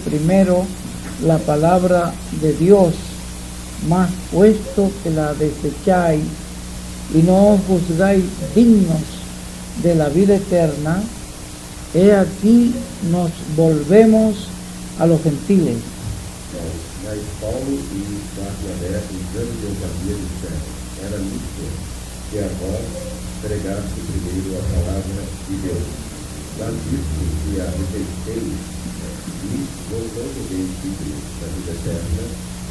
primero la palabra de Dios, mas puesto que la desecháis y no os juzgáis dignos de la vida eterna, he aquí nos volvemos a los gentiles. Mas Paulo e Barnabé, usando de ousadia, disseram: era lícito que a vós pregasse primeiro a palavra de Deus. Mas visto que a rejeiteis e não jogueis dignos da vida eterna,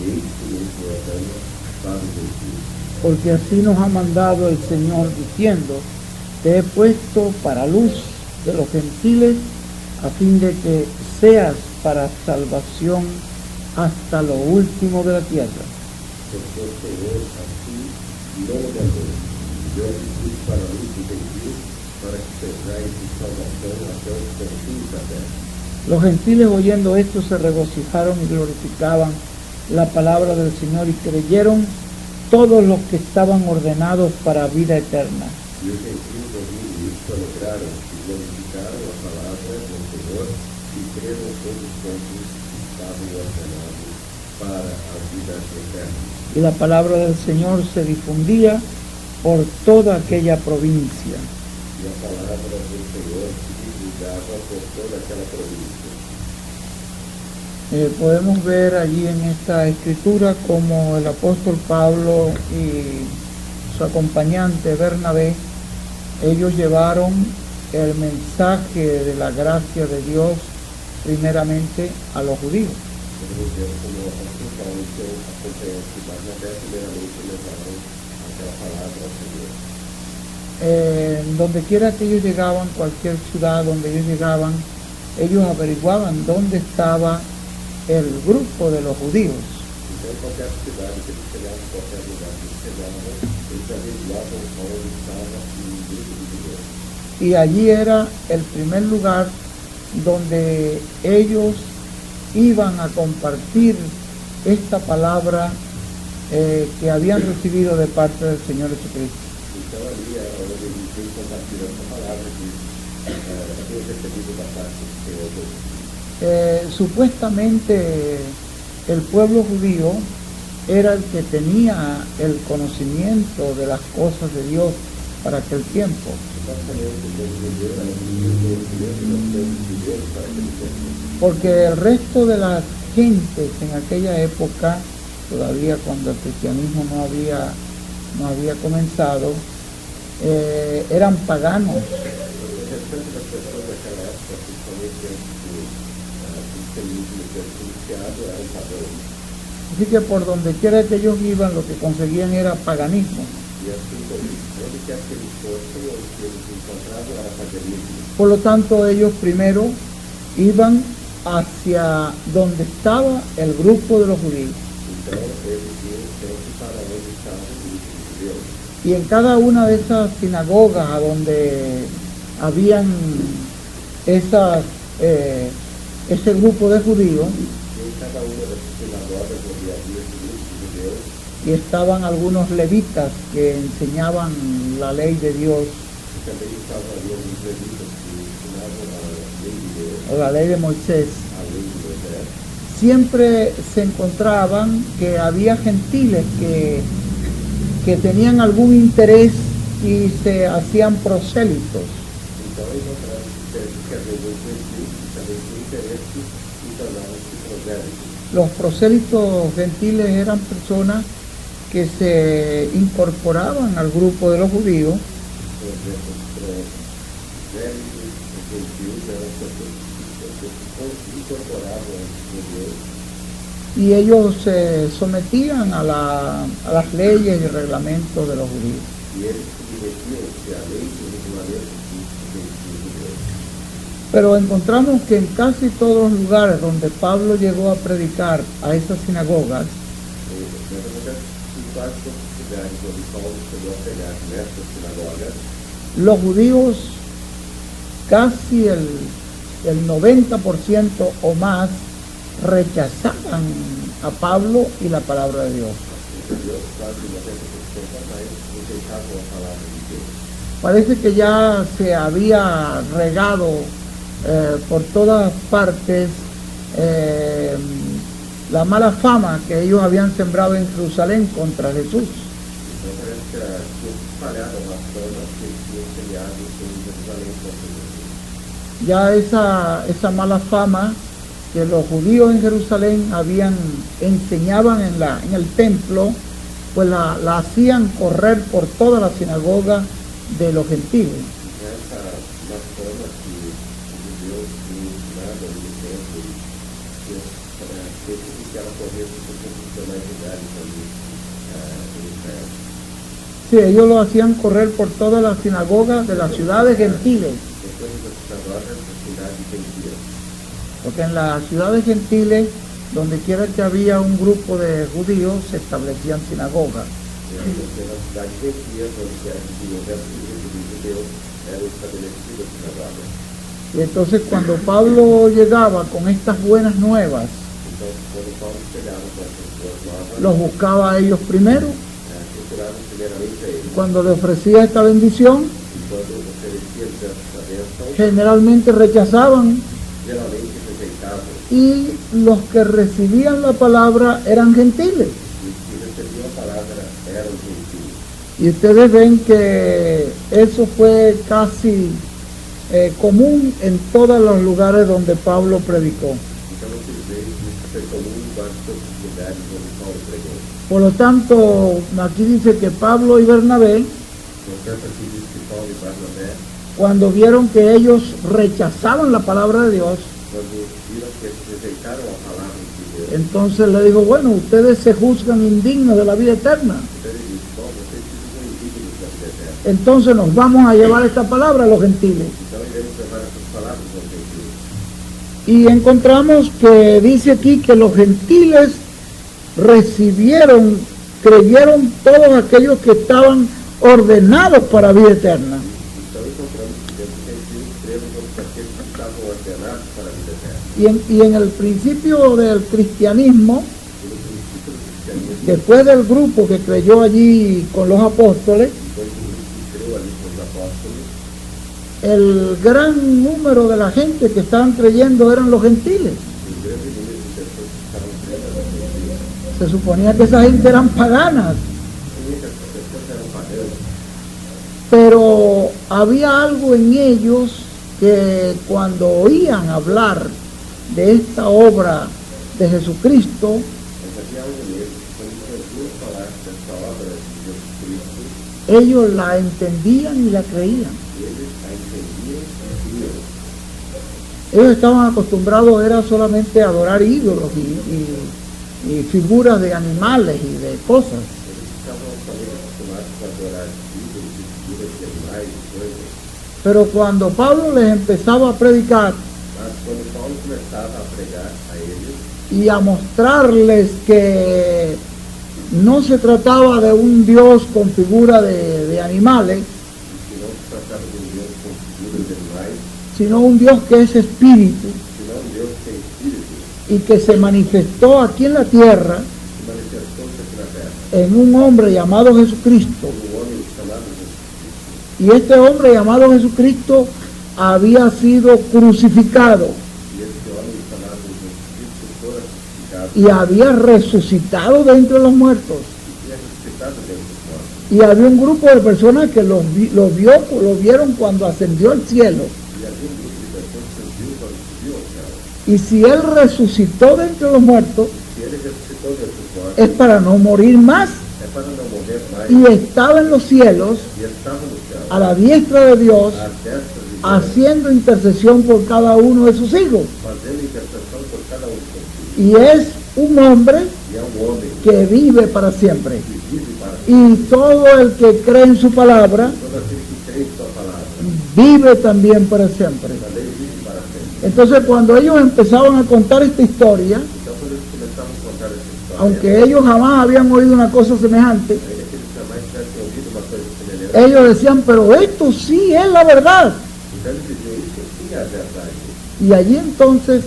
eis que nos voltamos para os gentiles. Porque así nos ha mandado el Señor diciendo: te he puesto para luz de los gentiles, a fin de que seas para salvación hasta lo último de la tierra. Porque o Senhor assim não o mandou. Eu pus para a luz dos gentiles, para que sejais de salvação até os confins da terra. Los gentiles, oyendo esto, se regocijaron y glorificaban la palabra del Señor, y creyeron todos los que estaban ordenados para vida eterna. E os gentios, ouvindo isto, alegraram e glorificaram a palavra do Senhor, e creram todos quantos estavam ordenados para a vida eterna. Y la palabra del Señor se difundía por toda aquella provincia. E a palavra do Senhor se divulgava por toda aquela província. Podemos ver allí en esta escritura como el apóstol Pablo y su acompañante Bernabé, ellos llevaron el mensaje de la gracia de Dios primeramente a los judíos. Podemos ver como o apóstolo Paulo e seu acompanhante Barnabé primeiramente levaram aquela palavra ao Senhor. Donde quiera que ellos llegaban, cualquier ciudad donde ellos llegaban, ellos averiguaban dónde estaba el grupo de los judíos. Então, em qualquer cidade que eles chegavam, em qualquer lugar que eles chegavam, eles averiguavam onde estava o grupo de judeus. Y allí era el primer lugar donde ellos iban a compartir esta palabra que habían recibido de parte del Señor Jesucristo. Então, ali era onde eles iam compartilhar essa palavra que haviam recebido da parte do Senhor Jesus. Supuestamente el pueblo judío era el que tenía el conocimiento de las cosas de Dios para aquel tiempo. Porque el resto de las gentes en aquella época, todavía cuando el cristianismo no había comenzado, eran paganos. Así que por donde quiera que ellos iban, lo que conseguían era paganismo. Por lo tanto, ellos primero iban hacia donde estaba el grupo de los judíos. Y en cada una de esas sinagogas a donde habían ese grupo de judíos, y estaban algunos levitas que enseñaban la ley de Dios, o la ley de Moisés. Siempre se encontraban que había gentiles que tenían algún interés y se hacían prosélitos. Los prosélitos gentiles eran personas que se incorporaban al grupo de los judíos y ellos se sometían a las leyes y reglamentos de los judíos. Pero encontramos que en casi todos los lugares donde Pablo llegó a predicar a esas sinagogas, los judíos, casi el 90% o más, rechazaban a Pablo y la palabra de Dios. Parece que ya se había regado por todas partes la mala fama que ellos habían sembrado en Jerusalén contra Jesús. Então parece que tinha espalhado uma fama que tinha criado em Jerusalém contra Jesus. Ya esa mala fama que los judíos en Jerusalén enseñaban en el templo, pues la hacían correr por toda la sinagoga de los gentiles. Essa uma fama que os judeus tinham ensinado ali no templo e fez com que ela corresse por todos os demais lugares ali em Israel. Sí, ellos lo hacían correr por toda la sinagoga de las ciudades gentiles. Depois das sinagogas das cidades gentias. Porque en las ciudades gentiles, donde quiera que había un grupo de judíos, se establecían sinagogas. Porque nas cidades gentias, onde quer que houvesse um grupo de judeus, eram estabelecidas sinagogas. Y entonces cuando Pablo llegaba con estas buenas nuevas, Então, quando Paulo chegava com essas boas novas, los buscaba a ellos primero, procuravam primeiramente a ele. cuando le ofrecía esta bendición, E quando oferecia essa bênção, generalmente rechazaban, geralmente rejeitavam. y los que recibían la palabra eran gentiles. E os que recebiam a palavra eram gentios. Y ustedes ven que eso fue casi común en todos los lugares donde Pablo predicó. Então, vocês veem que isso foi comum em quase todos os lugares onde Paulo pregou. Por lo tanto, aquí dice que Pablo y Bernabé, Portanto, aqui diz que Paulo e Barnabé, cuando vieron que ellos rechazaban la palabra de Dios, quando viram que eles rejeitaram a palavra de Deus, entonces le dijo, bueno, ustedes se juzgan indignos de la vida eterna. então ele disse: bom, vocês são indignos da vida eterna. Entonces nos vamos a llevar esta palabra a los gentiles. Então iremos levar essas palavras aos gentios. Y encontramos que dice aquí que los gentiles creyeron todos aquellos que estaban ordenados para vida eterna. Então encontramos que dentro dos gentios creram todos aqueles que estavam ordenados para a vida eterna. Y en el principio del cristianismo, E no princípio do cristianismo, después del grupo que creyó allí con los apóstoles, depois do grupo que creu ali com os apóstolos, el gran número de la gente que estaban creyendo eran los gentiles. um grande número de pessoas que estavam crendo eram gentios. Se suponía que esa gente eran paganas, Sabia que essas pessoas eram pagãs, pero había algo en ellos que cuando oían hablar de esta obra de Jesucristo, mas havia algo neles que quando ouviam falar dessa obra de Jesus Cristo, ellos la entendían y la creían. eles a entendiam e criam. Ellos estaban acostumbrados era solamente a adorar ídolos y figuras de animales y de cosas. Eles estavam somente acostumados a adorar ídolos e figuras de animais e coisas. Pero cuando Pablo les empezaba a predicar Mas quando Paulo começava a pregar a eles y a mostrarles que no se trataba de un Dios con figura de animales, e que não se tratava de um Deus com figuras de animais, sino un Dios que es espíritu senão um Deus que é espírito, y que se manifestó aquí en la tierra que manifestou-se aqui na terra, en un hombre llamado Jesucristo. um homem chamado Jesus Cristo. Y este hombre llamado Jesucristo había sido crucificado E esse homem chamado Jesus Cristo fora crucificado y había resucitado de entre los muertos. e tinha ressuscitado dentre os mortos. Y había un grupo de personas que lo vieron cuando ascendió al cielo. E havia um grupo de pessoas que o viu quando subiu ao céu. Y si él resucitó de entre los muertos, Se ele ressuscitou dentre os mortos, es para no morir más. é para não morrer mais. Y estaba en los cielos, E estava no céu, a la diestra de Dios, à destra de Deus, haciendo intercesión por cada uno de sus hijos. fazendo intercessão por cada um de seus filhos. Y es un hombre E é um homem que vive para siempre. que vive para sempre. Y todo el que cree en su palabra, Todo aquele que crê em sua palavra, vive también para siempre. também vive para sempre. Entonces cuando ellos empezaban a contar esta historia, Então, quando eles começavam a contar essa história, aunque ellos jamás habían oído una cosa semejante, ainda que eles jamais tivessem ouvido uma coisa semelhante, ellos decían, pero esto sí es la verdad. então eles diziam: isso sim é a verdade. Y allí entonces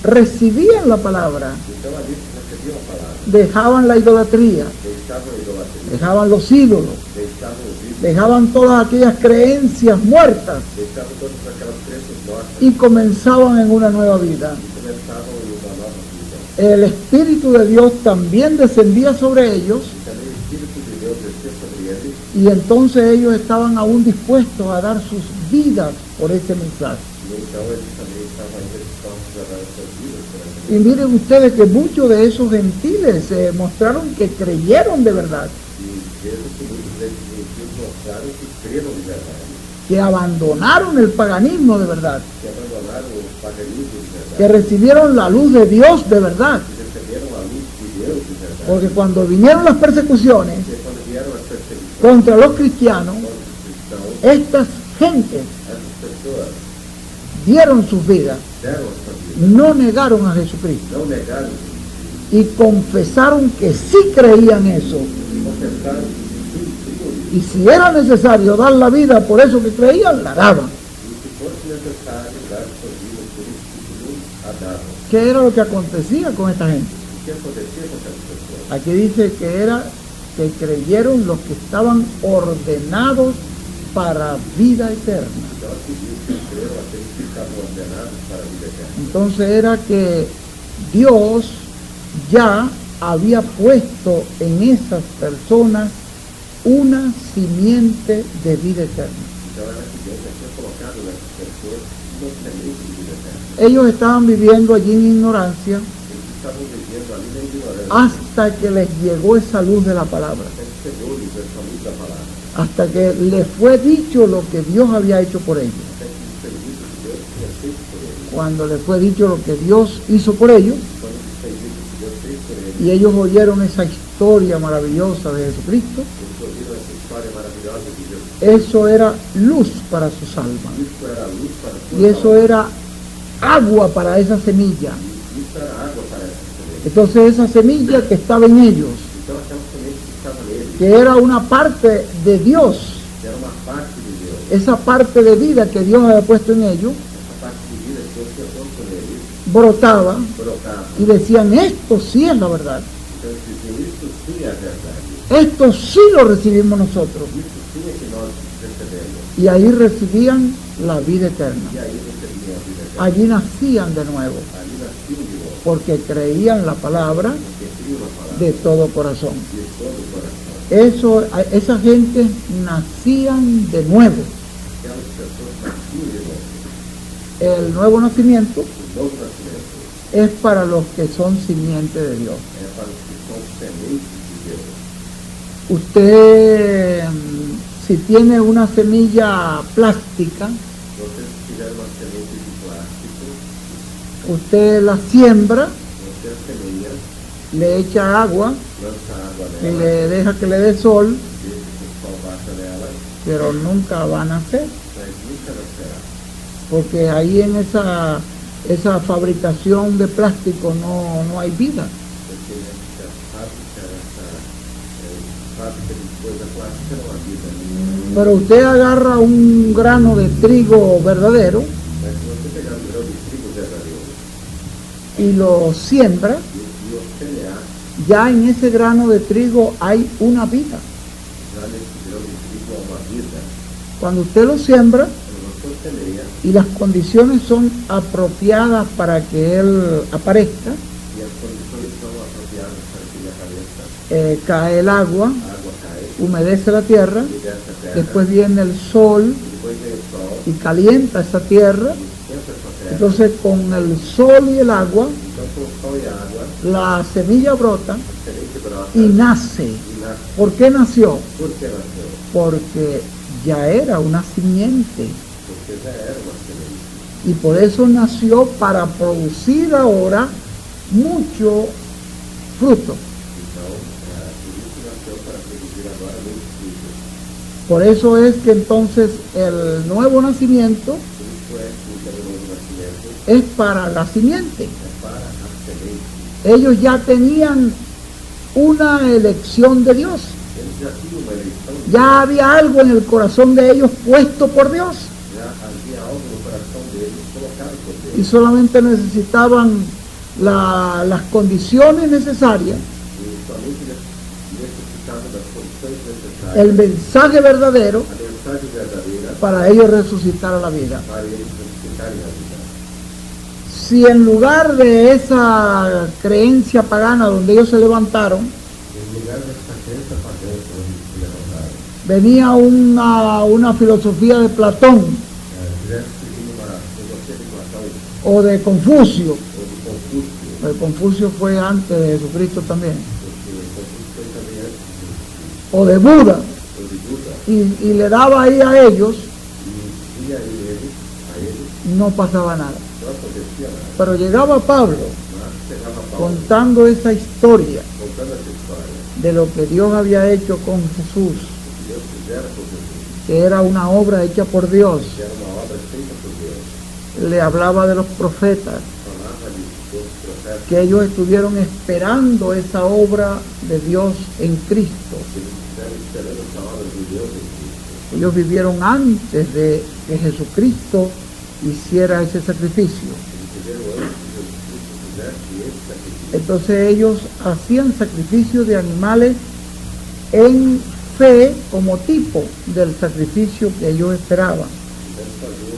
recibían la palabra, Então, ali recebiam a palavra, dejaban la idolatría, deixavam a idolatria, dejaban los ídolos, deixavam o vício, dejaban todas aquellas creencias muertas deixavam todas aquelas crenças mortas y comenzaban en una nueva vida. e começavam em uma nova vida. el Espíritu de Dios también descendía sobre ellos, e também o Espírito de Deus descia sobre eles, y entonces ellos estaban aún dispuestos a dar sus vidas por ese mensaje. e então eles também estavam ainda dispostos a dar as suas vidas por essa Y miren ustedes que muchos de esos gentiles mostraron que creyeron de verdad, E vejo que muitos desses gentios mostraram que creram de verdade, que abandonaron el paganismo de verdad, que abandonaram o paganismo de que verdade, recibieron la luz de Dios de verdad. que receberam a luz de Deus de verdade. Porque cuando vinieron las persecuciones Porque quando vieram as perseguições contra los cristianos, contra os cristãos, estas gentes essas pessoas dieron sus vidas, deram a sua vida, no negaron a Jesucristo não negaram Jesus, y confesaron que sí creían eso. e confessaram que sim, criam isso. Y si era necesario dar la vida por eso que creían, la daban. E se fosse necessário dar sua vida por isso que criam, a davam. ¿Qué era lo que acontecía con esta gente? O que acontecia com essas pessoas? Aquí dice que creyeron los que estaban ordenados para vida eterna. Então aqui diz que creram aqueles que estavam ordenados para a vida eterna. Entonces era que Dios ya había puesto en esas personas una simiente de vida eterna. Então era que Deus já tinha colocado nessas pessoas uma semente de vida eterna. Ellos estaban viviendo allí en ignorancia Eles estavam vivendo ali na ignorância, hasta que les llegó esa luz de la palabra, até que chegou-lhes essa luz da palavra, hasta que les fue dicho lo que Dios había hecho por ellos. até que lhes foi dito que Deus tinha feito por eles. Cuando les fue dicho lo que Dios hizo por ellos, Quando lhes foi dito que Deus fez por eles, y ellos oyeron esa historia maravillosa de Jesucristo, eles ouviram essa história maravilhosa de Deus. eso era luz para sus almas. Isso era luz para a sua Y eso alma. era agua para esa semilla. Isso era água para essa semente. Entonces esa semilla que estaba en ellos, Então aquela semente que estava neles, que era una parte de Dios, que era uma parte de Deus, esa parte de vida que Dios había puesto en ellos, essa parte de vida que Deus tinha posto neles, brotaba brotava. y decían, esto sí es la verdad, Então eles diziam, isso sim é a verdade. esto sí lo recibimos nosotros. Isso sim é que nós recebemos. Y ahí recibían la vida eterna. E aí recebiam a vida eterna. Allí nacían de nuevo, Ali nasciam de novo, porque creían la palabra porque criam a palavra de todo corazón. de todo o coração. Esa gente nacían de nuevo. Aquelas pessoas nasciam de novo. El nuevo nacimiento O novo nascimento es para los que son simiente de Dios. é para os que são sementes de Deus. Usted, si tiene una semilla plástica, Você, se tiver uma semente de plástico, usted la siembra, você semeia, le echa agua lança água y nela, le deja que le dé sol, deixa que o sol bata nela, pero nunca va a nacer, mas nunca nascerá. porque ahí en esa fabricación de plástico no hay vida. Porque essa fábrica de coisa plástica não há vida. Pero usted agarra un grano de trigo verdadero Mas se você pegar um grão de trigo verdadeiro y lo siembra, e o semear, ya en ese grano de trigo hay una vida. já nesse grão de trigo há uma vida. Cuando usted lo siembra Quando você semeia y las condiciones son apropiadas para que él aparezca, e as condições são apropriadas para que ele apareça, cae el agua, a água cai, humedece la tierra, umedece a terra, después viene el sol depois vem o sol, y calienta esa tierra. esquenta essa terra. Entonces con el sol y el agua, Então com o sol e a água, la semilla brota a semente brota y nace. e nasce. ¿Por qué nació? Por que nasceu? Porque ya era una simiente. Porque já era uma semente. Y por eso nació para producir ahora mucho fruto. Então, por isso nasceu para produzir agora muitos frutos. Por eso es que entonces el nuevo nacimiento Por isso é que o novo nascimento es para la simiente. é para a semente. Ellos ya tenían una elección de Dios. Eles já tinham uma eleição, Ya había algo en el corazón de ellos puesto por Dios. já havia algo no coração deles colocado por Y Deus. solamente necesitaban las condiciones necesarias, E somente necessitavam das condições necessárias, el mensaje verdadero, a mensagem verdadeira, para ellos resucitar a la vida. para eles ressuscitarem a vida. si en lugar de esa creencia pagana donde ellos se levantaron, En lugar de esta creencia pagana que se levantaron, venía una filosofía de Platón tivesse seguido uma filosofia de Platão o de Confucio, ou de Confúcio, el Confucio fue antes de Jesucristo también, porque Confúcio foi também antes de Cristo, o de Buda, ou de Buda, y le daba ahí a ellos, e via eles, no pasaba nada. não acontecia nada. Pero llegaba Pablo Mas chegava Paulo contando esa historia contando essa história, de lo que Dios había hecho con Jesús, que Deus fizera com Jesus, que era una obra hecha por Dios. que era uma obra feita por Deus, Le hablaba de los profetas, falava-lhe dos profetas, que ellos estuvieron esperando esa obra de Dios en Cristo. que eles estiveram esperando essa obra de Deus em Cristo. Ellos vivieron antes de que Jesucristo hiciera ese sacrificio. Eles viveram antes de Jesus Cristo fizesse esse sacrifício. Entonces ellos hacían sacrificio de animales en fe como tipo del sacrificio que ellos esperaban. Então faziam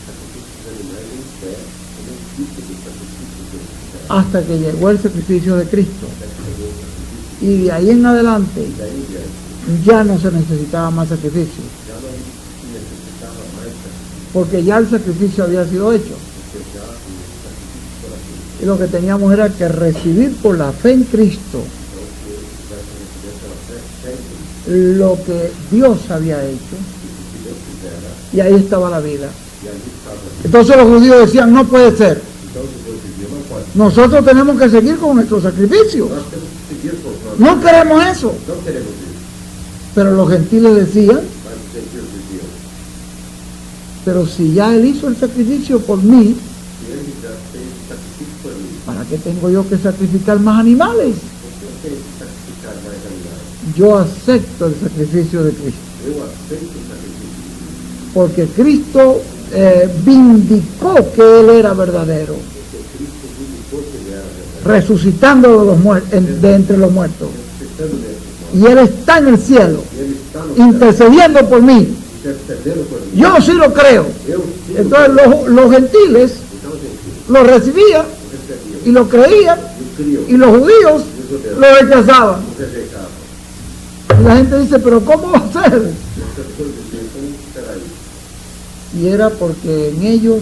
sacrifícios de animais em fé, como um tipo de sacrifício que eles fizeram. Hasta que llegó el sacrificio de Cristo. Até que chegou o sacrifício, Y de ahí en adelante e daí em diante, ya no se necesitaba más sacrificio, já não se necessitava mais sacrifício, porque ya el sacrificio había sido hecho. porque já o sacrifício fora feito. Y lo que teníamos era que recibir por la fe en Cristo Então, que eles tivessem recebido pela fé em Cristo, lo que Dios había hecho, o que Deus fizera, y ahí estaba la vida. e ali estava a vida. Entonces los judíos decían, no puede ser, Então, os judeus diziam, não pode. nosotros tenemos que seguir con nuestro sacrificio, Nós temos que seguir com os nossos. no queremos eso. Não queremos isso. Pero los gentiles decían, Mas os gentios diziam, pero si ya él hizo el sacrificio por mí, se ele já fez o sacrifício por mim, ¿para qué tengo yo que sacrificar más animales? porque eu tenho que sacrificar mais animais. Yo acepto el sacrificio de Cristo, Eu aceito o sacrifício de Cristo, porque Cristo vindicó que Él era verdadero, porque Cristo vindicou que ele era verdadeiro, resucitando de entre los muertos. ressuscitando dentre nós. Y Él está en el cielo, E ele está no céu, intercediendo por mí. intercedendo por mim. Yo sí lo creo. Eu sim, Entonces los gentiles então, gente, lo recibían o recebiam, y lo creían, e o criam, y los judíos e os judeus lo rechazaban. o rejeitavam. Y la gente dice, pero ¿cómo va a ser? E as pessoas diziam, como será isso? Y era porque en ellos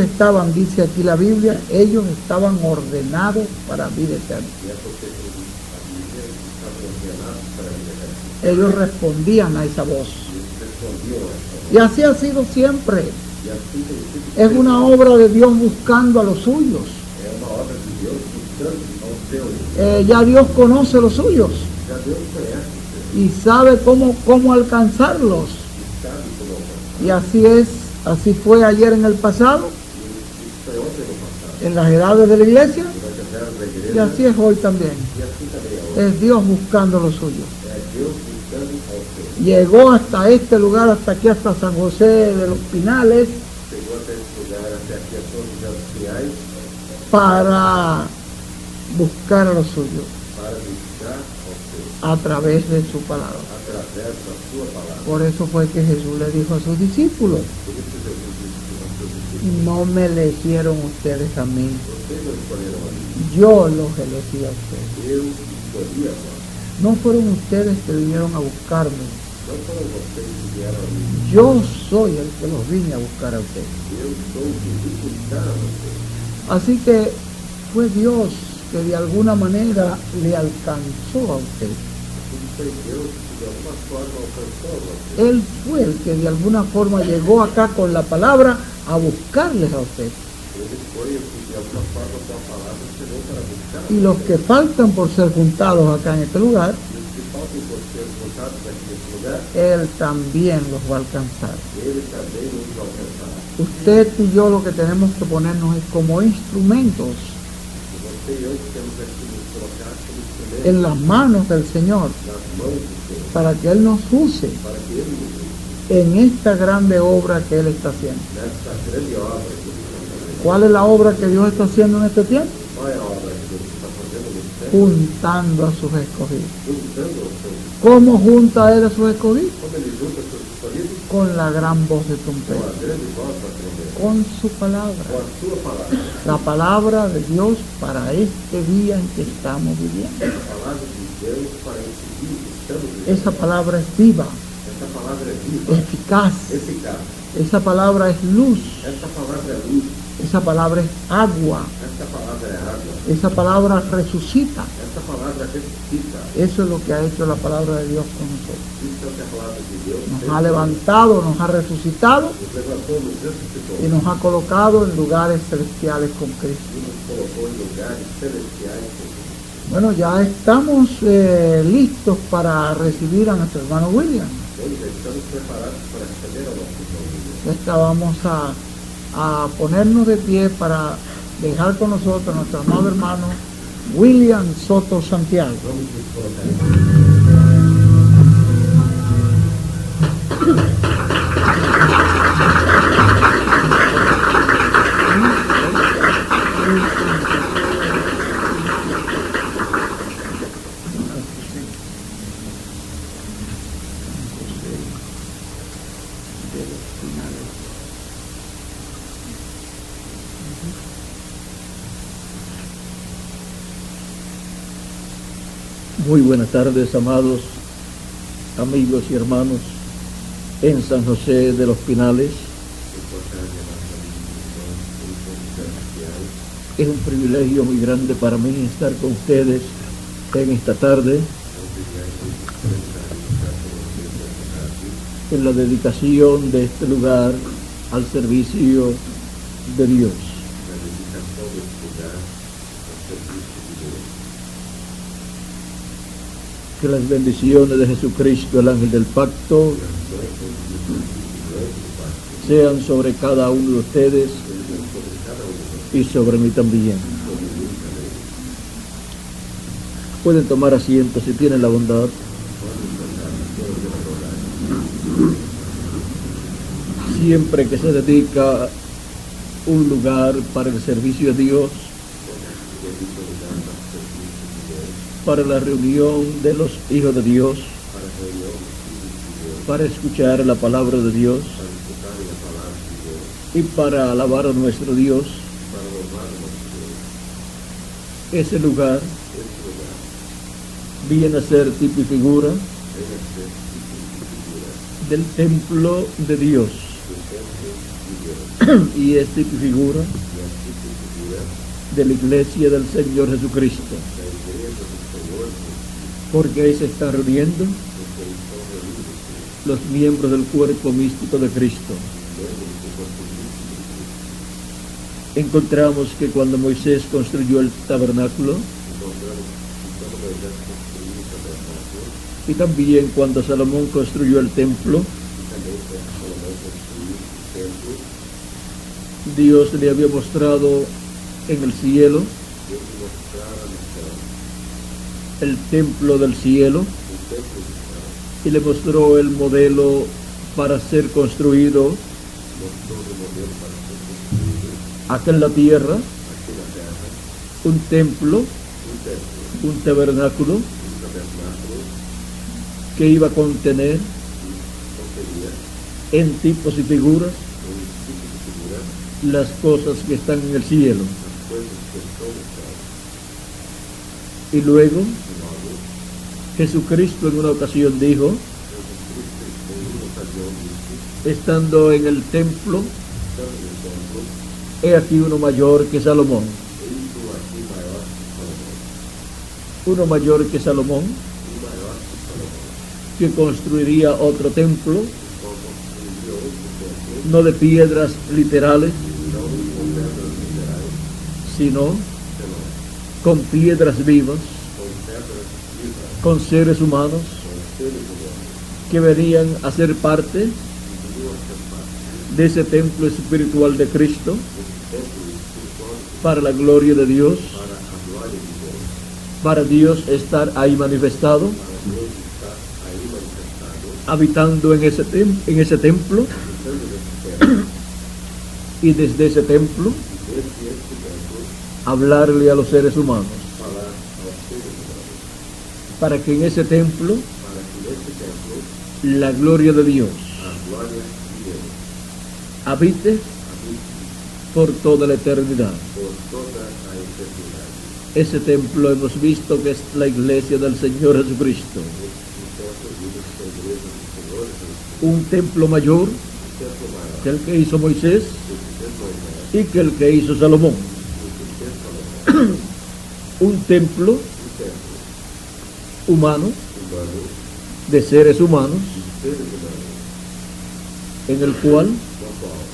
estaban, dice aquí la Biblia, ellos estaban ordenados para vida eterna. E é porque a Bíblia estava ordenados para a vida eterna. Ellos respondían a esa voz. E eles respondiam a essa voz. Y así ha sido siempre. E assim tem sido Es sempre. una obra de Dios buscando a los suyos. É uma obra de Deus buscando aos seus. Ya Dios conoce los suyos Já Deus conhece os seus. y sabe cómo alcanzarlos. E sabe como alcançar. Y así fue ayer en el pasado, E isso foi ontem no passado. en las edades de la iglesia, Nós tivemos a igreja. y así es hoy también. E assim também é hoje. Es Dios buscando los suyos. É Deus buscando aos seus. Llegó hasta este lugar, hasta aquí, hasta San José de los Pinales, Chegou até esse lugar, até aqui a São José dos Pinhais, para buscar a los suyos para buscar aos seus. a través de su palabra. Através da sua palavra. Por eso fue que Jesús le dijo a sus discípulos, Por isso Jesus disse aos seus discípulos, no me eligieron ustedes a mí, vocês não escolheram a mim. yo los elegí a ustedes. Eu escolhi a vós. No fueron ustedes que vinieron a buscarme, Não foram vocês que vieram a mim. yo soy el que los vine a buscar a ustedes. Eu sou o que vim buscar a vocês. Así que fue Dios que de alguna manera le alcanzó a usted. Assim foi Deus que de alguma forma alcançou a vocês. Él fue el que de alguna forma llegó acá con la palabra a buscarles a usted. Ele foi o que de alguma forma com a palavra chegou para buscar. Y los que faltan por ser juntados acá en este lugar, E os que faltam por ser juntados aqui nesse lugar, Él también los va a alcanzar. ele também nos alcançará. Usted y yo lo que tenemos que ponernos es como instrumentos E você e eu temos aqui nos colocar como instrumento en las manos del Señor nas mãos do Senhor, para que Él nos use para que Ele nos use en esta grande obra que Él está haciendo. nessa grande obra que Ele está fazendo. ¿Cuál es la obra que Dios está haciendo en este tiempo? Qual é a obra que Deus está fazendo nesse tempo? juntando a sus escogidos. juntando os seus. ¿Cómo junta él a sus escogidos? Como ele junta seus escolhidos? Con la gran voz de Com trompeta, a grande voz da trombeta. con su Com palabra, a sua palavra. la palabra de Dios para este día en que estamos viviendo. A palavra de Deus para esse dia que estamos vivendo. Esa palabra es viva, Essa palavra é viva, eficaz, eficaz. esa palabra es luz, Essa palavra é luz. esa palabra es agua, Essa palavra é água. esa palabra resucita. Essa palavra ressuscita. Eso es lo que ha hecho la palabra de Dios con nosotros. Isso é o que a palavra de Deus Nos fez. ha levantado, nos ha resucitado Nos levantou, nos ressuscitou. y nos ha colocado en lugares celestiales con Cristo. E nos colocou em lugares celestiais com Cristo. Bueno, ya estamos listos para recibir a nuestro hermano William. Nós já estamos preparados para receber a nossa família. Esta vamos a ponernos de pie para dejar con nosotros a nuestro amado hermano William Soto Santiago. Vamos nos colocar em Muy buenas tardes, amados amigos y hermanos en San José de los Pinales. Es un privilegio muy grande para mí estar con ustedes en esta tarde en la dedicación de este lugar al servicio de Dios. Que las bendiciones de Jesucristo, el ángel del pacto, sean sobre cada uno de ustedes y sobre mí también. Pueden tomar asiento si tienen la bondad. Siempre que se dedica un lugar para el servicio de Dios, para la reunión de los hijos de Dios, para escuchar la palabra de Dios y para alabar a nuestro Dios, ese lugar viene a ser tipo y figura del templo de Dios y es tipo y figura de la iglesia del Señor Jesucristo, porque ahí se están reuniendo los miembros del cuerpo místico de Cristo. Encontramos que cuando Moisés construyó el tabernáculo y también cuando Salomón construyó el templo, Dios le había mostrado en el cielo el templo del cielo y le mostró el modelo para ser construido acá en la tierra, un templo, un tabernáculo que iba a contener en tipos y figuras las cosas que están en el cielo. Y luego Jesucristo en una ocasión dijo, estando en el templo, he aquí uno mayor que Salomón. Uno mayor que Salomón, que construiría otro templo, no de piedras literales, sino con piedras vivas, con seres humanos que venían a ser parte de ese templo espiritual de Cristo para la gloria de Dios, para Dios estar ahí manifestado, habitando en ese templo y desde ese templo hablarle a los seres humanos. para que en ese templo para que en este templo la gloria de Dios a glória de Deus habite habite por toda la eternidad. por toda a eternidade. Ese templo hemos visto que es la iglesia del Señor Jesucristo. Templo vive a igreja do Senhor Jesus, Un templo mayor templo maior, que el que hizo Moisés esse templo é y que el que hizo Salomón. esse templo Un templo templo humano humano, de seres humanos seres humanos, en el cual no qual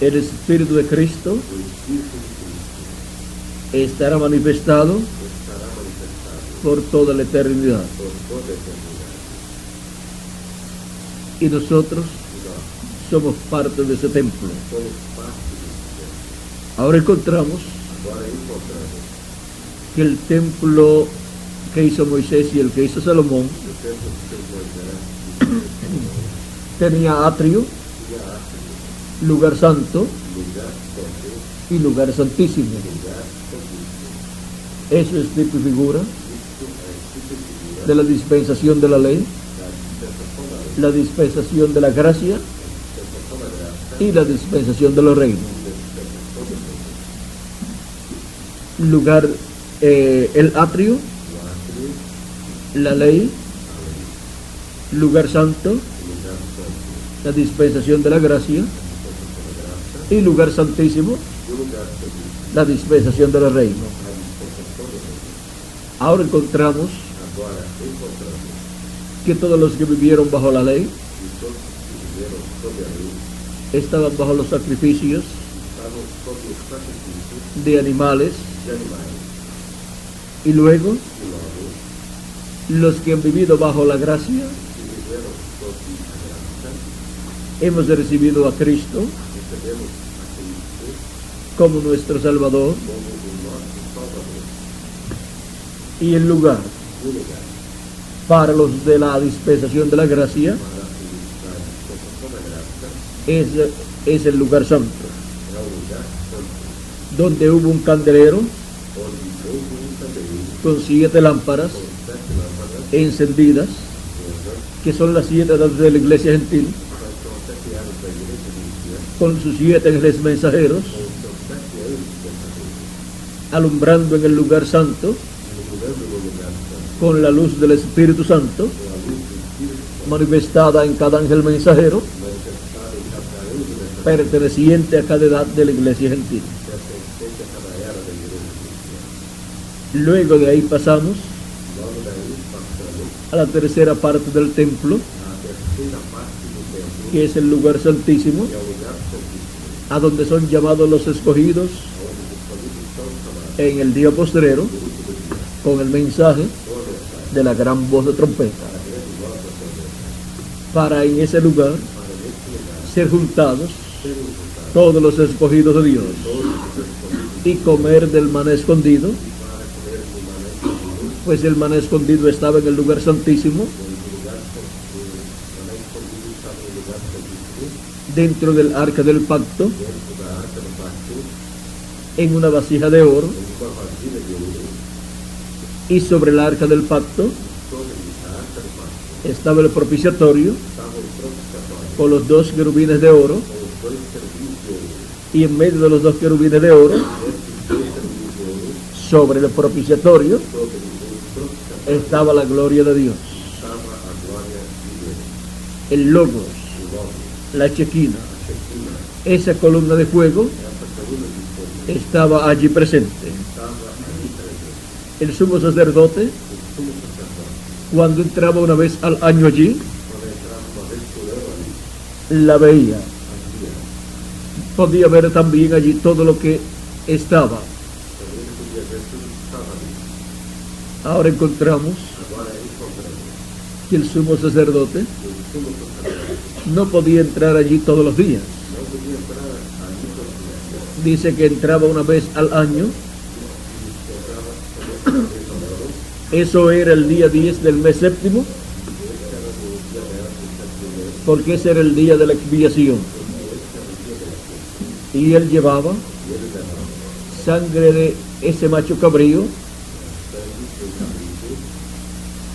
el Espíritu de Cristo o Espírito de Cristo estará manifestado estará manifestado por toda la eternidad. por toda a eternidade. Y nosotros E nós somos parte de ese templo. somos parte desse templo. Ahora encontramos Agora encontramos que el templo que hizo Moisés y el que hizo Salomón o templo que fez Moisés tenía atrio, tinha átrio, lugar santo lugar santo, y lugar santísimo. lugar santíssimo. Eso es tipo y figura Isso é tipo de figura de la dispensación de la ley, da dispensação da lei, la dispensación de la gracia dispensação da graça y la dispensación de los reinos. e da dispensação do reino. Lugar, el atrio, O átrio, la ley, lugar santo, o lugar santo, la dispensación de la gracia a dispensação da graça y lugar santísimo, e o lugar santíssimo, la dispensación de los reinos. a dispensação do reino. Ahora encontramos Agora encontramos que todos los que vivieron bajo la ley que todos que viveram sob a lei estaban bajo los sacrificios estavam sob os sacrifícios de animales de animais. y luego E logo, los que han vivido bajo la gracia que viveram sob a graça, hemos recibido a Cristo recebemos a Cristo como nuestro Salvador como o nosso Salvador. y el lugar E o lugar para los de la dispensación de la gracia para a dispensação da graça es el lugar santo, é o lugar santo, donde hubo un candelero onde houve candeeiro con 7 lámparas com 7 lâmpadas encendidas, acesas, que son las 7 de la iglesia gentil, quais são as 7 anos da igreja mística, con sus 7 ángeles mensajeros, com os seus 7 anos mensageiros, alumbrando en el lugar santo iluminando no lugar santo, con la luz del Espíritu Santo, com a luz do Espírito Santo, manifestada en cada ángel mensajero, manifestada em cada anjo mensagero, perteneciente a cada edad de la iglesia gentil. pertencente a cada era da igreja mística. Luego de ahí pasamos Logo daí passamos a la tercera parte del templo, à terceira parte do templo, que es el lugar santísimo, que é o lugar santíssimo, a donde son llamados los escogidos onde os escolhidos são chamados en el día postrero no último dia, con el mensaje com a mensagem de la gran voz de trompeta, da grande voz da trombeta, para en ese lugar para nesse lugar ser juntados serem juntados todos los escogidos de Dios todos os escolhidos y comer del maná escondido, e para comer do maná escondido, pues el maná escondido estaba en el lugar santísimo, pois o lugar santo, o maná escondido estava no lugar santíssimo, dentro del arca del pacto, dentro da arca do pacto, en una vasija de oro, em uma vasilha de ouro, y sobre el arca del pacto sobre a arca do pacto estaba el propiciatorio estava o propiciatório, con los 2 querubines de oro, com os 2 querubins de ouro, y en medio de los 2 querubines de oro, esses 2 querubins de ouro, sobre el propiciatorio, sobre o propiciatório estaba la gloria de Dios. estava a glória de Deus, El logos, o logo, la chequina, a Shekinah, esa columna de fuego essa coluna de fogo, estaba allí presente. estava ali presente. El sumo sacerdote, O sumo sacerdote, cuando entraba una vez al año allí, quando entrava uma vez por ano ali, la veía. havia, Podía ver también allí todo lo que estaba. também ele podia ver tudo que estava ali. Ahora encontramos Agora encontramos que el sumo sacerdote que o sumo sacerdote no podía entrar allí todos los días. não podia entrar ali todos os dias, Dice que entraba una vez al año. entrava somente uma vez ao ano, Eso era el día 10 del mes séptimo, e esse era no dia 10 do sétimo mês, porque ese era el día de la expiación. e esse era o dia da expiação. Y él llevaba E ele levava sangre de ese macho cabrío sangue do cabrito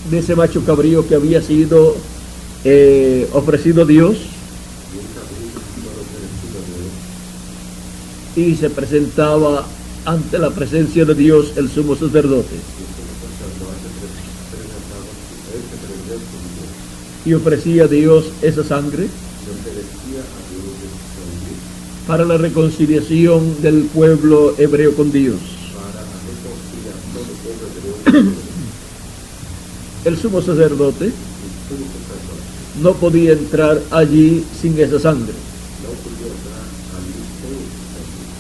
de ese macho cabrío que había sido ofrecido a Dios, y un cabrito iba oferecido a Dios, y se presentaba ante la presencia de Dios el sumo sacerdote, y el sumo sacerdote presentaba ese presente de Dios, y ofrecía a Dios esa sangre y oferecía a Dios ese sangre para la reconciliación del pueblo hebreo con Dios. para la reconciliación del pueblo hebreo con Dios. El sumo sacerdote El sumo sacerdote no podía entrar allí sin esa sangre. no podía entrar allí sin ese sangre.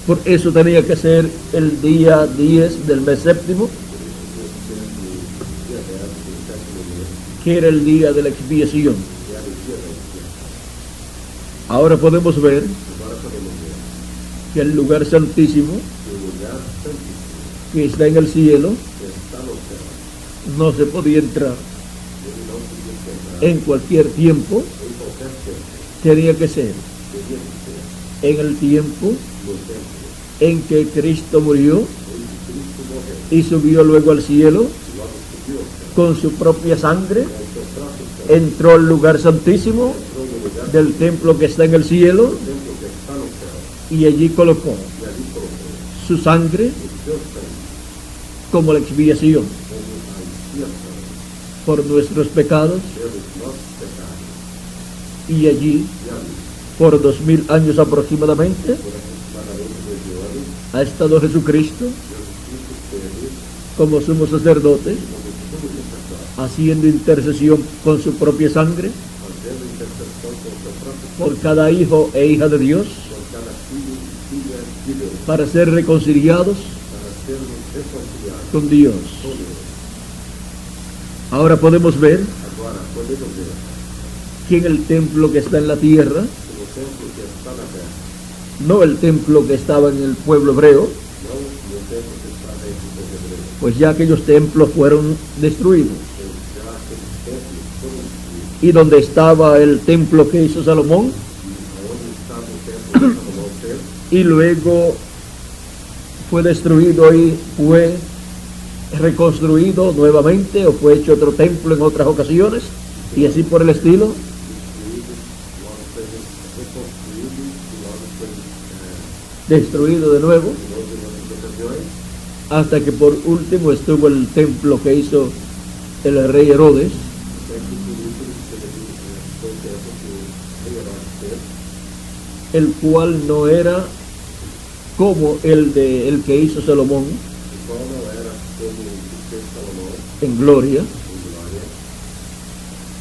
Por eso tenía que ser el día 10 del mes séptimo, que era el día de la expiación. Ahora podemos ver que el lugar santísimo que está en el cielo no se podía entrar en cualquier tiempo. Tenía que ser en el tiempo en que Cristo murió y subió luego al cielo con su propia sangre, entró al lugar santísimo del templo que está en el cielo y allí colocó su sangre como la expiación por nuestros pecados, y allí por 2000 años aproximadamente ha estado Jesucristo como sumo sacerdote, haciendo intercesión con su propia sangre por cada hijo e hija de Dios, para ser reconciliados con Dios. Ahora podemos ver Agora, podemos ver que en el templo que está en la tierra, que o templo que está na terra, no el templo que estaba en el pueblo hebreo, não o templo que está dentro do hebreu, pues ya aquellos templos fueron destruidos. já aqueles templos foram destruídos. Y donde estaba el templo que hizo Salomón, Onde estava o templo de Salomão fez, y luego fue destruido y fue reconstruido nuevamente, o fue hecho otro templo en otras ocasiones, y así por el estilo, destruído, logo foi reconstruído e logo foi destruido de nuevo, de novo em outras ocasiões, hasta que por último estuvo el templo que hizo el rey Herodes, até que por último foi o templo que o rei Herodes fez, el cual no era como el que hizo Salomón o qual não era como o que fez Salomão en gloria. em glória.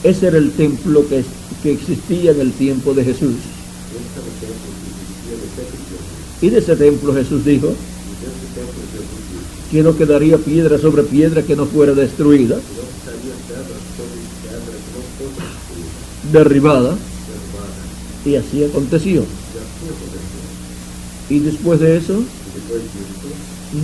Ese era el templo que existía en el tiempo de Jesús. Esse era o templo que existia no tempo de Jesus. Y de ese templo Jesús dijo E desse templo Jesus disse que no quedaría piedra sobre piedra que no fuera destruida, que não ficaria pedra sobre pedra que não fosse destruída, derribada, derrubada. y así aconteció. E assim aconteceu. Y después de eso, E depois disso,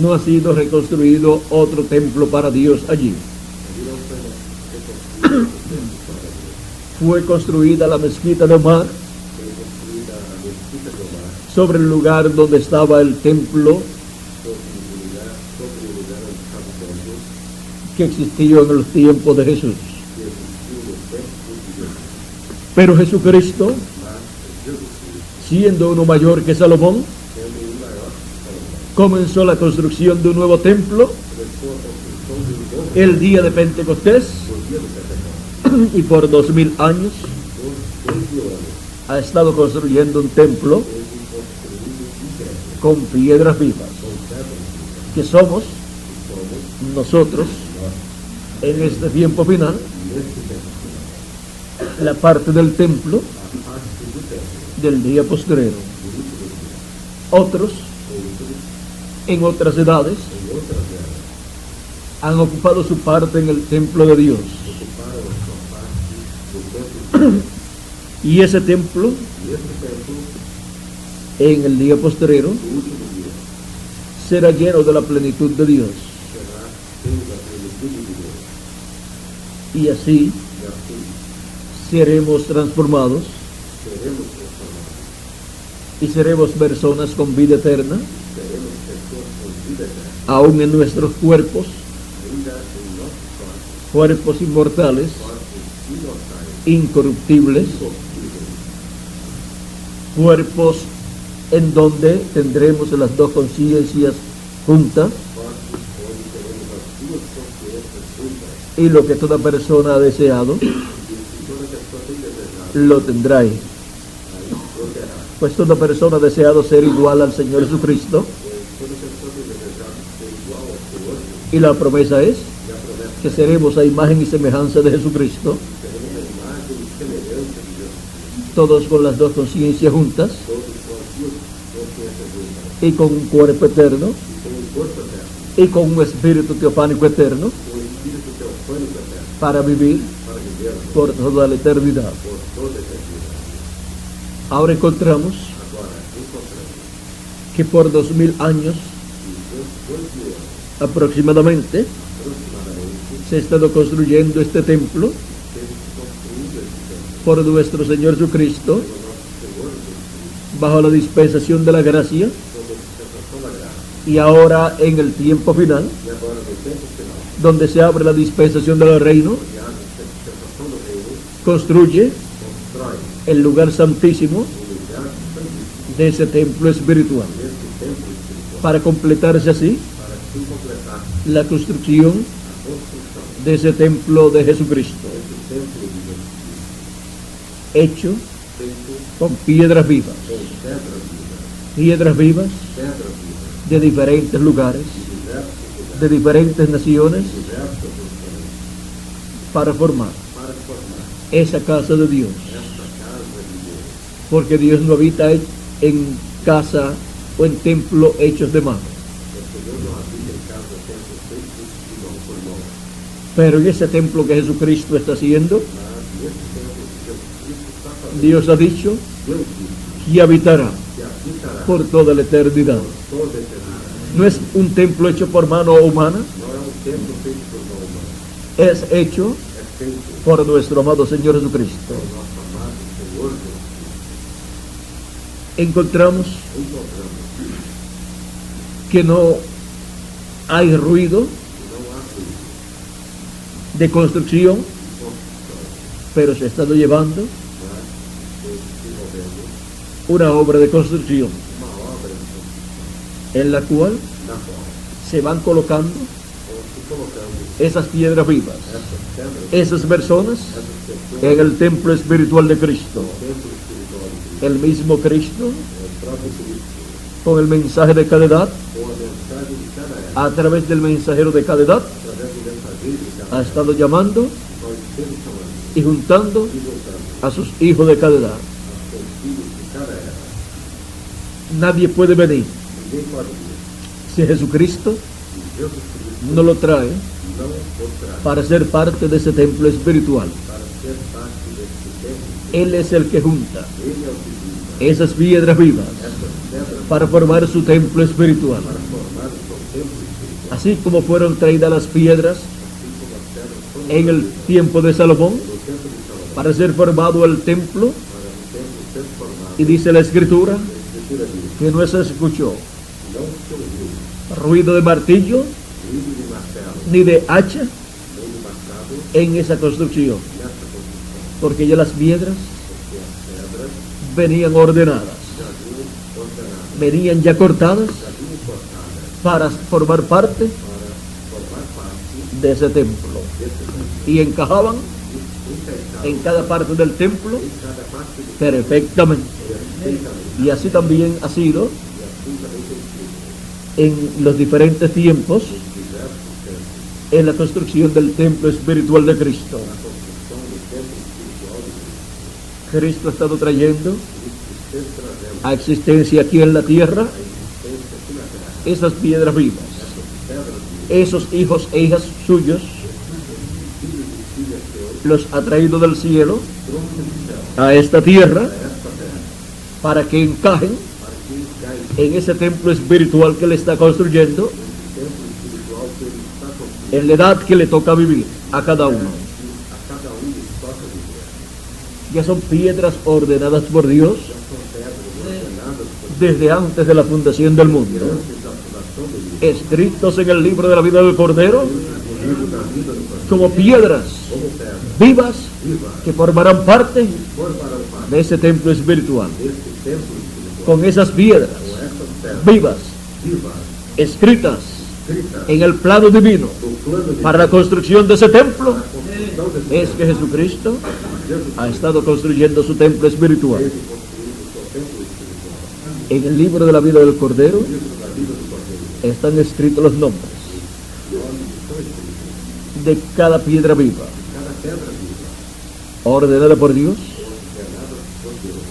no ha sido reconstruido otro templo para Dios allí. ali não foi reconstruído o templo para Deus. Fue construida la mezquita de Omar Foi construída a mesquita de Omar sobre el lugar donde estaba el templo sobre o lugar onde estava o templo que existió en los tiempos de Jesús. que existiu no tempo de Jesus. Pero Jesucristo, Mas Jesus Cristo, siendo uno mayor que Salomón, sendo um maior que Salomão, comenzó la construcción de un nuevo templo começou a construção de um novo el día de Pentecostés, no dia do Pentecostes. y por 2000 años Por 2000 anos, ha estado construyendo un templo teve construído um templo con piedras vivas, com pedras vivas, que somos que somos nosotros nós. en este tiempo final, Neste tempo final, la parte del templo a parte do templo, del día postrero. do último dia, Otros, outros, en otras edades, em outras eras, han ocupado su parte en el templo de Dios. ocuparam a sua parte do templo de Deus. Y ese templo, E esse templo, en el día postrero, no último dia, será lleno de la plenitud de Dios. será cheio da plenitude de Deus. Y así E assim seremos transformados seremos transformados. y seremos personas con vida eterna, Seremos pessoas com vida eterna. aún en nuestros cuerpos, Ainda em nossos corpos, cuerpos inmortales, corpos imortais, incorruptibles, incorruptíveis, cuerpos en donde tendremos las dos conciencias juntas, corpos onde teremos as duas consciências juntas, y lo que toda persona ha deseado e se toda pessoa tem desejado, lo tendrá ahí. aí o terá. Pues toda persona ha deseado ser igual al Señor Jesucristo, Pois toda pessoa tem desejado ser igual ao Senhor, y la promesa es e a promessa que seremos a imagen y semejanza de Jesucristo, teremos a imagem e semelhança de Jesus, todos con las dos conciencias juntas todos com as duas consciências juntas, y con un cuerpo eterno e com o corpo eterno, y con un espíritu teofánico eterno com o espírito teofânico eterno, para vivir para viver por toda la eternidad. por toda a eternidade. Ahora encontramos Agora, encontramos que por 2000 años que dois mil anos, aproximadamente aproximadamente, se ha estado construyendo este templo teve que construir esse templo por nuestro Señor Jesucristo pelo nosso Senhor Jesus, bajo la dispensación de la gracia, sob a dispensação da graça. y ahora en el tiempo final, E agora, no tempo final, donde se abre la dispensación del reino, onde há a dispensação do reino, construye constrói el lugar santísimo o lugar santíssimo de ese templo espiritual, desse templo espiritual, para completarse así para que se completasse la construcción a construção de ese templo de Jesucristo, desse templo de Jesus, hecho feito con piedras vivas, com pedras vivas piedras vivas de diferentes lugares, de diversos lugares, de diferentes naciones, diversas nações, para formar para formar esa casa de Dios, esta casa de Deus. porque Dios no habita en casa o en templo hechos de mano, Porque Deus não habita em casa templos feitos de mão por mão, pero en ese templo que Jesucristo está haciendo, mas nesse templo que Jesus Cristo está fazendo, Dios ha dicho Deus diz y habitará que habitará por toda la eternidad. toda a eternidade. No es un templo hecho por mano humana, Não é templo feito por mão humana, es hecho é feito por nuestro amado Señor Jesucristo. por nosso amado Senhor Jesus. Encontramos Encontramos que no hay ruido que não há ruído de construcción, de construção, pero se ha estado llevando mas foi desenvolvendo una obra de construcción uma obra de construção, en la cual na qual se van colocando vão se colocando esas piedras vivas, essas pedras, esas personas essas pessoas en el templo espiritual de Cristo. no templo espiritual de Cristo, El mismo Cristo, o próprio Cristo, con el mensaje de cada edad, com a mensagem de cada época, a través del mensajero de cada edad, através do mensageiro de cada ha época, estado llamando nós temos chamando y juntando e voltando a sus hijos de cada edad. aos seus filhos de cada época. Nadie puede venir Ninguém pode vir. si Jesucristo E Jesus Cristo no lo trae não o traz para ser parte de ese templo espiritual. para ser parte desse templo. Él es el que junta Ele é o que junta esas piedras vivas essas pedras para formar su templo espiritual. para formar o seu templo espiritual. Así como fueron traídas las piedras Assim como as pedras foram en el tiempo de Salomón no templo de Salomão para ser formado el templo, para o templo ser formado. y dice la Escritura A Escritura diz, que no se escuchó não se ouviu ruido de martillo ruído de martelo, ni de hacha nem de machado en esa construcción, nessa construção, porque ya las piedras porque as pedras venían ordenadas, já vinham ordenadas, venían ya cortadas já vinham cortadas para formar parte para formar parte de ese templo, desse templo. y encajaban Encaixadas en cada parte del templo em cada parte do perfectamente. perfeitamente. Y así también ha sido E assim também tem sido en los diferentes tiempos nos diversos tempos, en la construcción del templo espiritual de Cristo. na construção do templo espiritual de Cristo. Cristo ha estado trayendo Cristo esteve trazendo a existencia aquí en la tierra a existência aqui na terra. esas piedras vivas, Essas pedras de esos hijos e hijas suyos, filhos e filhas seus los ha traído del cielo trouxe do céu a esta tierra a esta terra, para que encajen para que encaixe en ese templo espiritual que le está construyendo no templo espiritual que ele está construindo en la edad que le toca vivir a cada uno. a cada lhes toca viver. Ya son piedras ordenadas por Dios Já são pedras ordenadas por desde antes de la fundación del mundo, antes da fundação do mundo. escritos en el libro de la vida del Cordero No livro da vida no cordeiro, como piedras como pedras vivas vivas, que formarán parte formarão parte de ese templo espiritual. desse templo espiritual, Con esas piedras com essas pedras vivas, vivas, escritas escritas en el plano divino no plano de para la construcción de ese templo, para a construção desse es que Jesucristo Jesus ha estado construyendo su templo espiritual. esteve construindo o seu templo espiritual. En el libro de la vida del Cordero O livro da vida do cordeiro, están escritos los nombres os nomes estão escritos, de cada piedra viva, cada pedra viva, ordenada por Dios ordenada por Deus,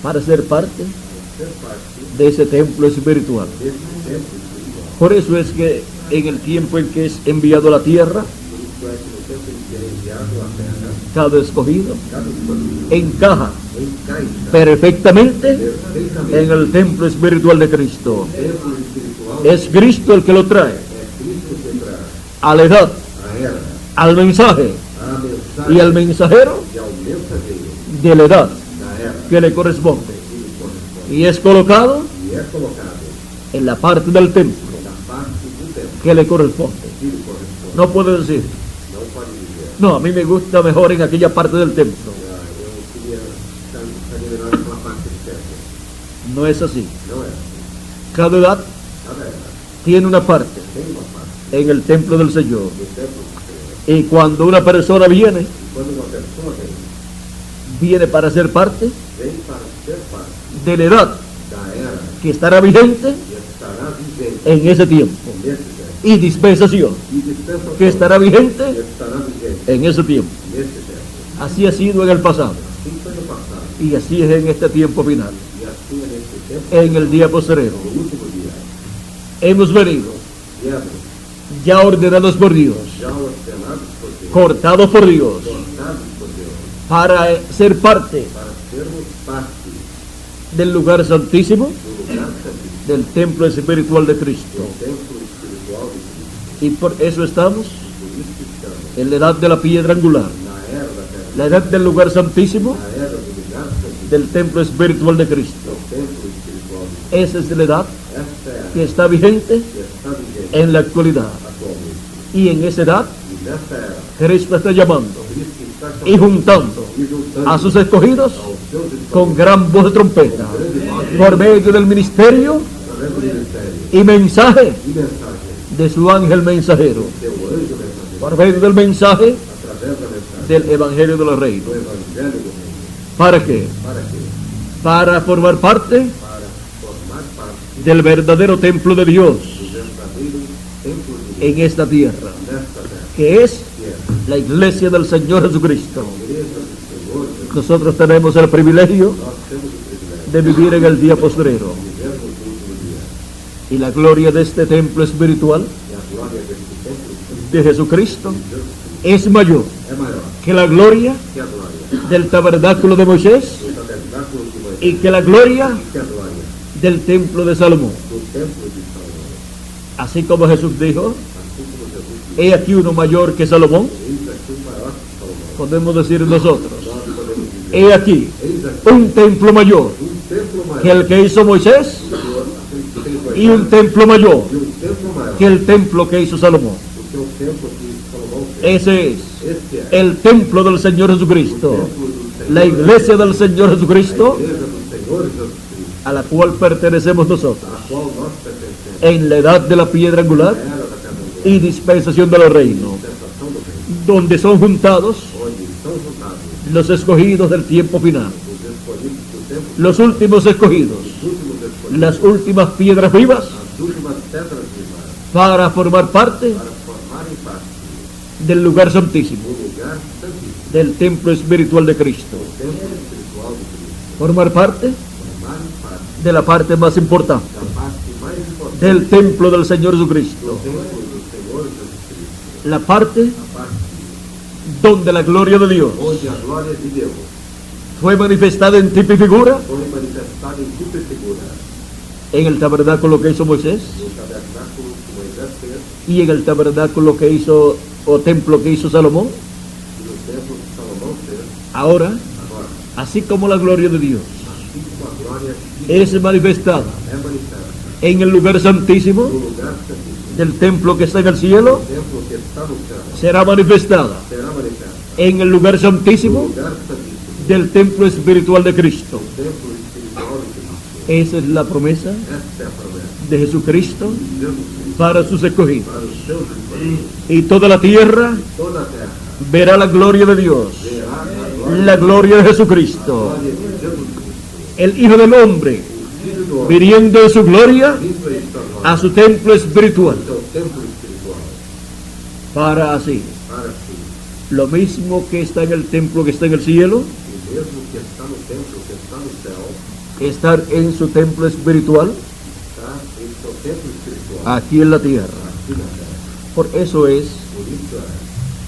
para ser parte para ser parte de ese templo espiritual. desse templo espiritual. Por eso es que en el tiempo en que es enviado a la tierra, Por isso é que no tempo em que é enviado à terra, cada escogido cada escolhido encaja encaixa perfectamente perfeitamente en el templo espiritual de Cristo. no templo espiritual. Es Cristo el que lo trae Cristo que traz a la edad, a era, al mensaje a mensagem y al mensajero e ao mensageiro de la edad da era que le corresponde. que lhe corresponde. Y es colocado E é colocado en la parte del templo na parte do templo que le corresponde. que lhe corresponde. No puede decir, Não pode dizer, no, a mí me gusta mejor en aquella parte del templo. eu queria estar melhor naquela parte do templo. No es así. Não é. Cada edad Cada era tiene una parte tem uma parte en el templo del Señor. do templo do Senhor. Y cuando una persona viene, E quando uma pessoa viene para ser parte vem para ser parte de la edad da era que estará vigente e estará vigente en ese tiempo. nesse tempo. Y dispensación E dispensação que estará vigente que estará vigente en ese tiempo. nesse tempo. Así ha sido en el pasado. Assim foi no passado. Y así es en este tiempo final. E assim é nesse tempo, En el día postrero. no último dia. Hemos venido Viemos ya ordenados por Dios, já ordenados por Deus, cortados por Dios, cortados por Deus, para ser parte para sermos parte del lugar santísimo, do lugar santíssimo, del templo espiritual de Cristo. do templo espiritual de Cristo. Y por eso estamos Por isso que estamos en la edad de la piedra angular, na era da terra, la edad del lugar santísimo, na era do lugar santíssimo, del templo espiritual de Cristo. do templo espiritual de Cristo. Esa es la edad Esta é a que está vigente que está vigente en la actualidad. atualmente. Y en esa edad, E nesta era, Cristo está llamando Cristo está y juntando e juntando a sus escogidos aos seus escolhidos con gran voz de trompeta, por medio del ministerio através do ministério y mensaje e mensagem, de su ángel mensajero, seu anjo mensageiro, por medio del mensaje através da mensagem del evangelio de los reinos. do Evangelho do Reino. ¿Para qué? Para quê? Para formar parte Para formar parte del verdadero templo de Dios do verdadeiro templo de Deus en esta tierra, nesta terra, que es que é la iglesia del Señor Jesucristo. a igreja do Senhor Jesus. Nosotros tenemos el privilegio Nós temos o privilégio de vivir en el día postrero, de viver no último dia. y la gloria de este templo espiritual E a glória deste templo de de Jesucristo Jesus es mayor é maior que la gloria que a glória del tabernáculo de Moisés do tabernáculo de Moisés, y que la gloria que a glória del templo de Salomón. do templo de Salomão. Así como Jesús dijo, Assim como Jesus disse, he aquí uno mayor que Salomón, eis aqui o maior que Salomão. podemos decir nosotros, Nós podemos dizer, he aquí eis aqui un templo mayor templo maior que el que hizo Moisés que fez Moisés, y un templo mayor e um templo maior que el templo que hizo Salomón. do que o templo que Salomão fez. Ese es Este é el templo del Señor Jesucristo, o templo do Senhor, la iglesia del Señor Jesucristo, a igreja do Senhor Jesus Cristo, a la cual pertenecemos nosotros, a qual nós pertencemos, en la edad de la piedra angular a era da pedra y dispensación de los reinos, dispensação do reino, donde son juntados onde estão juntados los escogidos del tiempo final, os escolhidos do templo, los últimos escogidos, os últimos escolhidos, las últimas piedras vivas as últimas pedras vivas, para formar parte para formarem parte del lugar santísimo, do lugar santíssimo, del templo espiritual de Cristo, do templo espiritual de Cristo, formar parte formarem parte de la parte más importante da parte mais importante del templo del Señor do Jesucristo, templo do Senhor Jesus Cristo, la parte a parte donde la gloria de Dios onde a glória de Deus fue manifestada en tipo y figura foi manifestada em tipo e figura en el tabernáculo que hizo Moisés no tabernáculo que Moisés fez y en el tabernáculo que hizo o templo que hizo Salomón. e no templo que Salomão fez. Ahora, Agora, así como la gloria de Dios assim como a glória de Deus es manifestada é manifestada en el lugar santísimo no lugar santíssimo del templo que está en el cielo templo que está no céu será manifestada será manifesta en el lugar no santísimo lugar santíssimo, del templo espiritual de Cristo. o templo espiritual de Cristo. Esa es la promesa Esta é a promessa de Jesucristo de Jesus Cristo para sus escogidos. para os seus escolhidos. Y toda la tierra Toda a terra verá la gloria de Dios, verá la gloria de Jesucristo, glória de Jesus Cristo, el Hijo del Hombre, Filho do Homem, viniendo de su gloria vindo em sua glória, a su templo espiritual, seu templo espiritual, para así, para si, lo mismo que está en el templo que está en el cielo, e mesmo que está no templo que está no céu, estar en su templo espiritual está em seu templo espiritual, aquí en la tierra. aqui na terra. Por eso es Por isso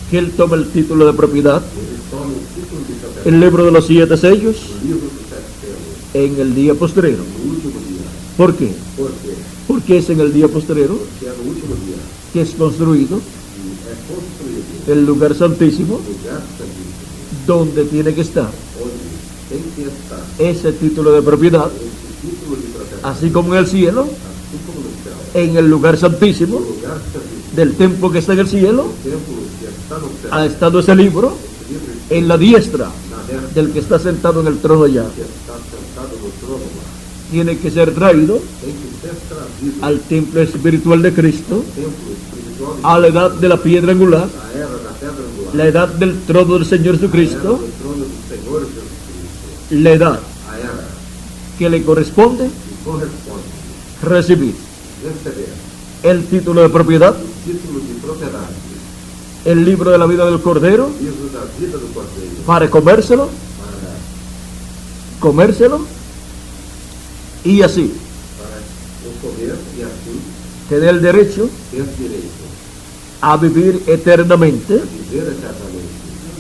que Él toma el título de propiedad, ele toma o título de propriedade, el libro de los 7 sellos, o livro dos 7 selos, en el día postrero. no último dia. ¿Por qué? Por quê? Porque es en el día postrero Porque é no último dia que es construido que é construído el lugar santísimo o lugar santíssimo, donde tiene que estar onde tem que estar ese título de propiedad, esse título de propriedade, así como en el cielo, assim como no céu, en el lugar o santísimo lugar santíssimo, del templo que está en el cielo, o templo que está no céu, ha estado ese libro esse livro en la diestra na terra del que está sentado en el trono allá. que está sentado no trono lá, Tiene que ser traído tem que ser trazido al templo espiritual de Cristo, templo espiritual de a la edad de la piedra angular, a era da pedra angular, la edad del trono del Señor a era Jesucristo, do trono do Senhor Jesus Cristo, la edad a era que le corresponde que corresponde recibir receber el título de propiedad, título de propriedade, el libro de la vida del Cordero, livro da vida do Cordeiro, para comérselo, para y así o comer e assim tener el derecho ter direito a vivir eternamente a viver eternamente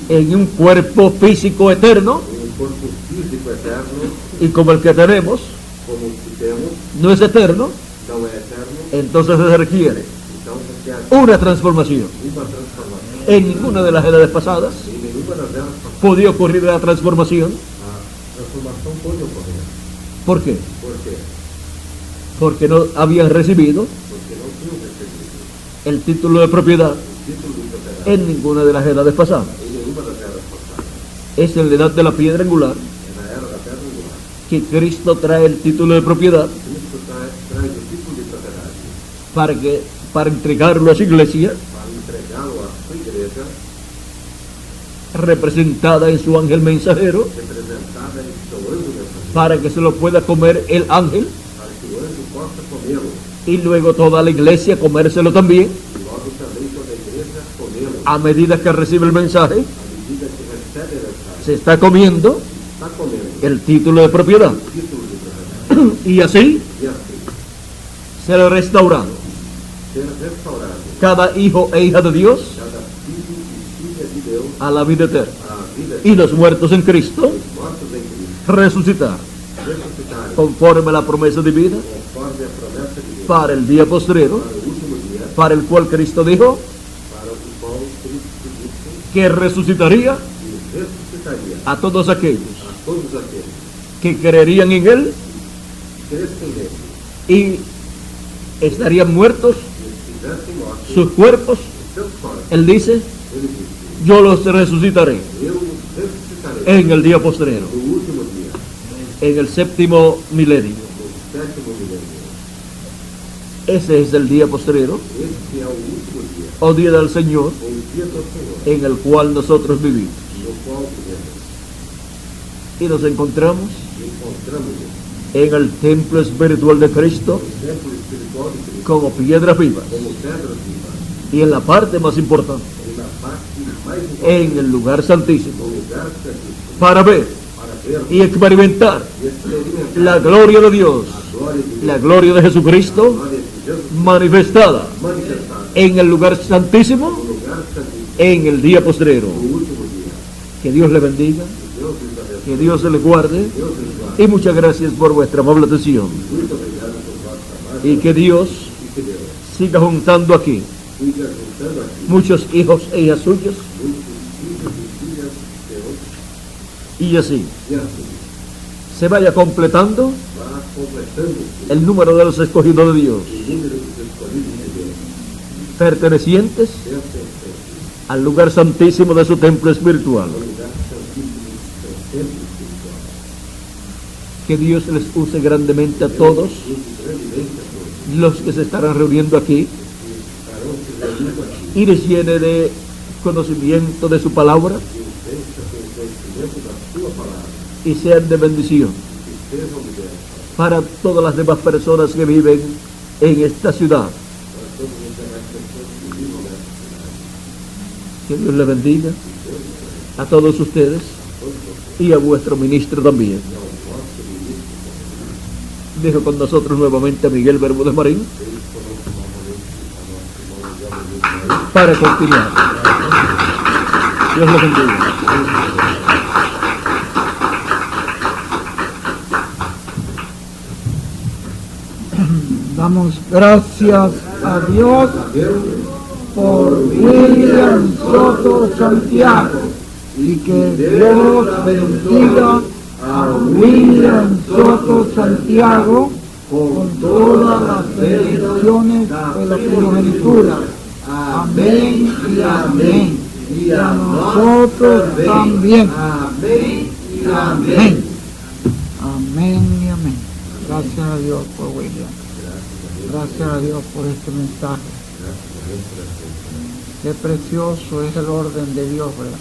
en un cuerpo físico eterno, em um corpo físico eterno, y como el que tenemos como o que temos, no es eterno, não é eterno, entonces se requiere então requer una transformación. uma transformação. En ninguna de las edades pasadas Em nenhuma das eras podía ocurrir la transformación. a transformação pode ocorrer. ¿Por qué? Por quê? Porque no habían recibido Porque não tinham recebido el título de propiedad o título de propriedade en ninguna de las edades pasadas. em nenhuma das eras passadas. Es en la edad de la piedra angular É na era da pedra angular. que Cristo trae el título de propiedad Cristo traz o título de propriedade para entregarlo a su iglesia, para entregá-lo à sua igreja, representada en su ángel mensajero, representada em seu anjo mensageiro, para que se lo pueda comer el ángel para que o anjo possa comê-lo y luego toda la iglesia comérselo también, e logo também toda a igreja comê-lo. a medida que recibe el mensaje, À medida que recebe a mensagem, se está comiendo está comendo el título de propiedad. o título de propriedade. Y así E assim, será restaurado ser restaurado cada hijo e hija de Dios cada filho e filha de Deus a la vida eterna, à vida y los muertos en Cristo dos mortos em Cristo, resucitar ressuscitarem conforme a la promesa divina conforme a promessa de Deus para el día postrero, para o último dia, para el cual Cristo dijo para o qual Cristo disse que resucitaría que ressuscitaria a todos aquellos a todos aqueles que creerían en Él que crescem nele y estarían muertos e estivessem mortos sus cuerpos. os seus corpos. Él dice, Ele disse, yo los resucitaré eu os ressuscitarei en el día postrero, no último dia, en el séptimo milenio. no sétimo milênio. Ese es el día postrero, Este é o último dia, o día del Señor, ou dia do Senhor, en el cual nosotros vivimos. no qual vivemos. Y nos encontramos E encontramos en el templo espiritual de Cristo o templo espiritual de Cristo como piedras vivas. como pedras vivas, Y en la parte más importante, e na parte mais importante, en el lugar santísimo, no lugar santíssimo, para ver para ver y experimentar e experimentar la gloria de Dios, a glória de Deus, la gloria de Jesucristo a glória de Jesus manifestada manifestada en el lugar santísimo no lugar santíssimo, en el día postrero. no último dia. Que Dios le bendiga, Que Deus lhes abençoe, que Dios le guarde, Deus lhes guarde. y muchas gracias por vuestra amable atención. Muito obrigado por vosso trabalho Y que Dios e que Deus siga juntando aquí siga juntando aqui muchos hijos e hijas suyos, muitos filhos e filhas de Deus y así e assim se vaya completando vá completando el número de los escogidos de Dios o número dos escolhidos de Deus pertenecientes al lugar santísimo de su templo espiritual. Que Dios les use grandemente a todos los que se estarán reuniendo aquí y les llene de conocimiento de su palabra y sean de bendición para todas las demás personas que viven en esta ciudad. Que Dios les bendiga a todos ustedes y a vuestro ministro también. Dejo con nosotros nuevamente a Miguel Bermúdez Marín para continuar. Dios los bendiga. Damos gracias a Dios por William Soto Santiago y que Dios bendiga a William Soto Santiago con todas las bendiciones de la primogenitura. Amén y amén. Y a nosotros también. Amén y amén. Amén y amén. Gracias a Dios por William. Gracias a Dios por este mensaje. Qué precioso es el orden de Dios, ¿verdad?